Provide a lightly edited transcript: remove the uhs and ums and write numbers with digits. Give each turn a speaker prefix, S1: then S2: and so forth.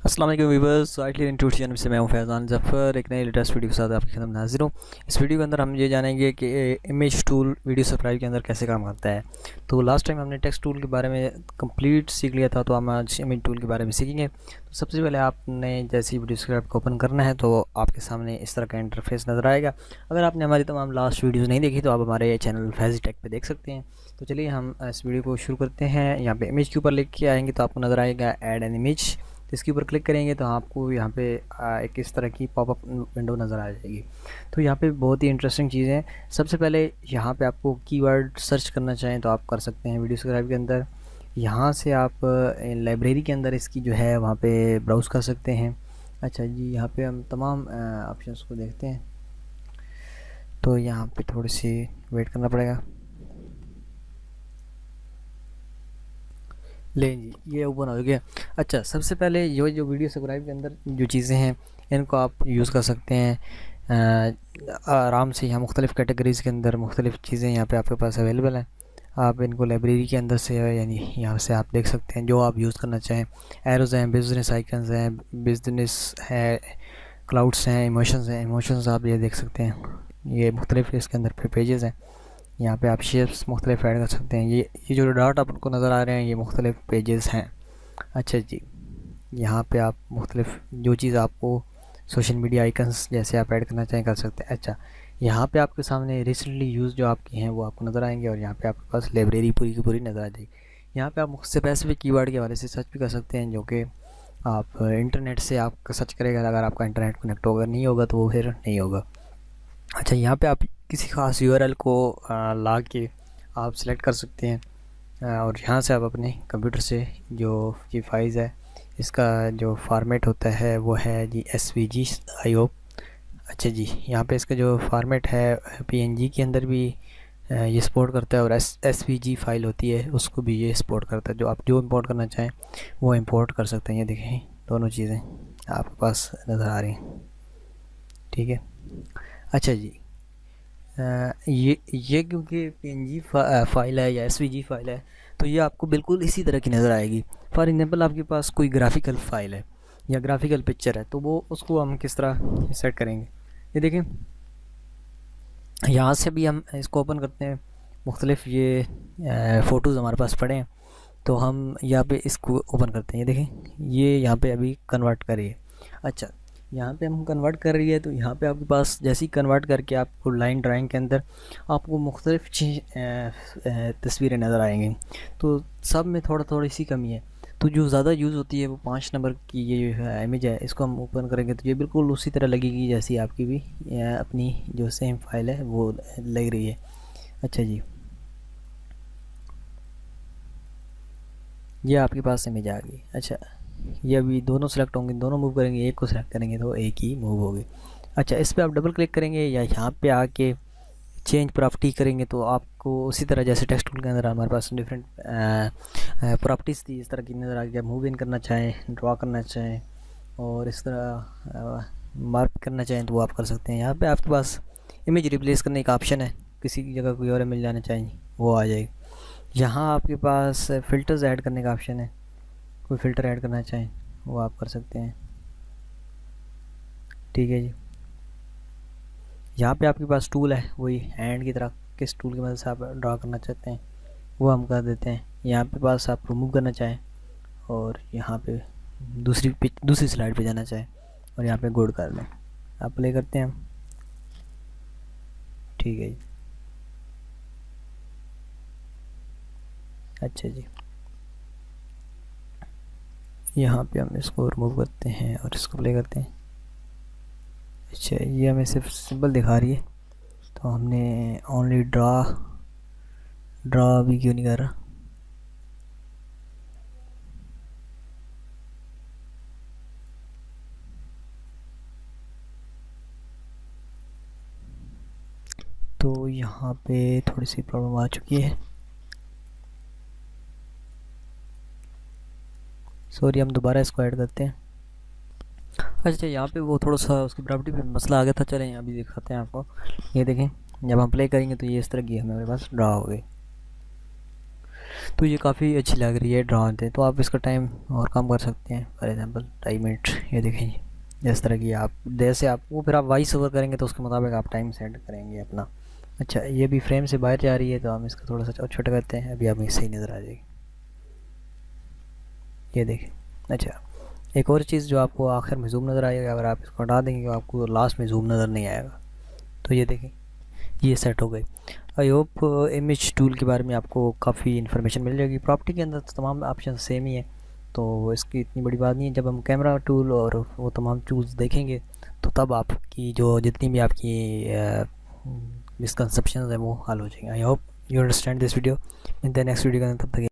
S1: अस्सलाम वालेकुम viewers, आइटली into channel से मैं हूं फैज़ान ज़फ़र। एक नई लेटेस्ट वीडियो के साथ आपकी खिदमत में हाजिर हूं। इस वीडियो के अंदर हम ये जानेंगे कि इमेज टूल वीडियो सप्लाई के अंदर कैसे काम करता है। तो लास्ट टाइम हमने टेक्स्ट टूल के बारे में कंप्लीट सीख लिया था, तो हम आज इमेज टूल के बारे में सीखेंगे। तो सबसे पहले आपने जैसे वीडियो स्क्रिप्ट को ओपन करना है तो आपके सामने इस तरह का इंटरफेस नज़र आएगा। अगर आपने हमारी तमाम लास्ट वीडियोज़ नहीं देखी तो आप हमारे चैनल फैज़ी टेक पर देख सकते हैं। तो चलिए हम इस वीडियो को शुरू करते हैं। यहाँ पे इमेज के ऊपर लिख के आएंगे तो आपको नज़र आएगा ऐड एन इमेज। तो इसके ऊपर क्लिक करेंगे तो आपको यहाँ पे एक इस तरह की पॉपअप विंडो नज़र आ जाएगी। तो यहाँ पे बहुत ही इंटरेस्टिंग चीज़ है। सबसे पहले यहाँ पे आपको कीवर्ड सर्च करना चाहें तो आप कर सकते हैं वीडियो स्क्राइब के अंदर। यहाँ से आप लाइब्रेरी के अंदर इसकी जो है वहाँ पे ब्राउज़ कर सकते हैं। अच्छा जी, यहाँ पे हम तमाम ऑप्शंस को देखते हैं। तो यहाँ पे थोड़ी सी वेट करना पड़ेगा। ले जी, ये ओपन हो गया। अच्छा, सबसे पहले ये जो वीडियो सब्सक्राइब के अंदर जो चीज़ें हैं इनको आप यूज़ कर सकते हैं आराम से। यहाँ मुख्तलिफ़ कैटेगरीज़ के अंदर मुख्तलिफ़ चीज़ें यहाँ पे आपके पास अवेलेबल हैं। आप इनको लाइब्रेरी के अंदर से यानी यहाँ से आप देख सकते हैं जो आप यूज़ करना चाहें। एरोज़ हैं, बिज़नेस आइकन्स हैं, बिज़नेस है, क्लाउड्स हैं, इमोशंस हैं। इमोशंस आप ये देख सकते हैं, ये मुख्तलिफ़ इसके अंदर पे पेजेस हैं। यहाँ पे आप शेप्स मुख्तलिफ ऐड कर सकते हैं। ये जो डॉट आपको नज़र आ रहे हैं ये मुख्तलिफ पेजेस हैं। अच्छा जी, यहाँ पे आप मुख्तलिफ जो चीज़ आपको सोशल मीडिया आइकन्स जैसे आप ऐड करना चाहें कर सकते हैं। अच्छा, यहाँ पे आपके सामने रिसेंटली यूज़ जो आपकी हैं वो आपको नज़र आएंगे और यहाँ पे आपके पास लाइब्रेरी पूरी की पूरी नज़र आ जाएगी। यहाँ पे आप मुझसे स्पेसिफिक कीवर्ड के हवाले से सर्च भी कर सकते हैं, जो कि आप इंटरनेट से आप सर्च करेगा। अगर आपका इंटरनेट कनेक्ट होगा नहीं होगा तो वो फिर नहीं होगा। अच्छा, यहाँ पे आप किसी ख़ास यूआरएल को ला के आप सेलेक्ट कर सकते हैं और यहाँ से आप अपने कंप्यूटर से जो ये फाइल्स है इसका जो फॉर्मेट होता है वो है जी SVG आई होप। अच्छा जी, यहाँ पे इसका जो फॉर्मेट है PNG के अंदर भी ये सपोर्ट करता है और SVG फाइल होती है उसको भी ये सपोर्ट करता है। जो आप जो इंपोर्ट करना चाहें वो इंपोर्ट कर सकते हैं। ये देखें दोनों चीज़ें आपके पास नज़र आ रही हैं, ठीक है। अच्छा जी, ये क्योंकि PNG फाइल है या SVG फाइल है तो ये आपको बिल्कुल इसी तरह की नज़र आएगी। फॉर एग्जांपल आपके पास कोई ग्राफिकल फाइल है या ग्राफिकल पिक्चर है तो वो उसको हम किस तरह सेट करेंगे। ये देखें, यहाँ से भी हम इसको ओपन करते हैं। मुख्तलिफ ये फ़ोटोज़ हमारे पास पड़े हैं तो हम यहाँ पे इसको ओपन करते हैं। ये देखें, ये यहाँ पे अभी कन्वर्ट करिए। अच्छा, यहाँ पे हम कन्वर्ट कर रही है तो यहाँ पे आपके पास जैसे ही कन्वर्ट करके आपको लाइन ड्राइंग के अंदर आपको मुख्तलिफ तस्वीरें नज़र आएंगी। तो सब में थोड़ा थोड़ी सी कमी है। तो जो ज़्यादा यूज़ होती है वो 5 नंबर की ये इमेज है, इसको हम ओपन करेंगे तो ये बिल्कुल उसी तरह लगेगी जैसी आपकी भी अपनी जो सेम फाइल है वो लग रही है। अच्छा जी, ये आपके पास इमेज आ गई। अच्छा, ये अभी दोनों सेलेक्ट होंगे, दोनों मूव करेंगे, एक को सेलेक्ट करेंगे तो एक ही मूव होगी। अच्छा, इस पर आप डबल क्लिक करेंगे या यहाँ पे आके चेंज प्रॉपर्टी करेंगे तो आपको उसी तरह जैसे टेक्स्ट टूल के अंदर हमारे पास डिफरेंट प्रॉपर्टीज़ थी इस तरह की नज़र आ गया। मूव इन करना चाहें, ड्रा करना चाहें और इस तरह मार्क करना चाहें तो वो आप कर सकते हैं। यहाँ पे आपके पास इमेज रिप्लेस करने का ऑप्शन है, किसी की जगह कोई और मिल जाना चाहिए वो आ जाएगी। यहाँ आपके पास फ़िल्टर्स ऐड करने का ऑप्शन है, कोई फ़िल्टर ऐड करना चाहें वो आप कर सकते हैं, ठीक है जी। यहाँ पे आपके पास टूल है वही हैंड की तरह, किस टूल की मदद से आप ड्रा करना चाहते हैं वो हम कर देते हैं। यहाँ पे पास आप रिमूव करना चाहें और यहाँ पे दूसरी स्लाइड पे जाना चाहें और यहाँ पे गुड कर लें, आप प्ले करते हैं, ठीक है जी। अच्छा जी, यहाँ पे हम इसको रिमूव करते हैं और इसको प्ले करते हैं। अच्छा, ये हमें सिर्फ सिंबल दिखा रही है तो हमने ओनली ड्रा भी क्यों नहीं कर रहा। तो यहाँ पे थोड़ी सी प्रॉब्लम आ चुकी है, सॉरी। हम दोबारा इसको ऐड करते हैं। अच्छा, यहाँ पे वो थोड़ा सा उसकी प्रॉपर्टी पे मसला आ गया था, चलें अभी दिखाते हैं आपको। ये देखें, जब हम प्ले करेंगे तो ये इस तरह की हमारे पास ड्रा हो गई। तो ये काफ़ी अच्छी लग रही है ड्रोन थे, तो आप इसका टाइम और कम कर सकते हैं। फॉर एग्जांपल टाइम मिनट, ये देखें इस तरह की आप जैसे आप वो फिर आप वॉइस ओवर करेंगे तो उसके मुताबिक आप टाइम सेट करेंगे अपना। अच्छा ये भी फ्रेम से बाहर जा रही है तो हम इसका थोड़ा सा छोटा करते हैं, अभी हमें सही नज़र आ जाएगी, ये देखें। अच्छा एक और चीज़ जो आपको आखिर में जूम नज़र आएगा, अगर आप इसको हटा देंगे तो आपको लास्ट में जूम नज़र नहीं आएगा। तो ये देखें ये सेट हो गई। आई होप इमेज टूल के बारे में आपको काफ़ी इन्फॉर्मेशन मिल जाएगी। प्रॉपर्टी के अंदर तो तमाम ऑप्शन सेम ही है, तो इसकी इतनी बड़ी बात नहीं है। जब हम कैमरा टूल और वो तमाम टूल्स देखेंगे तो तब आपकी जो जितनी भी आपकी मिसकंसेप्शन है वो हल हो जाएंगे। I hope you understand this video. In the next video, तब तक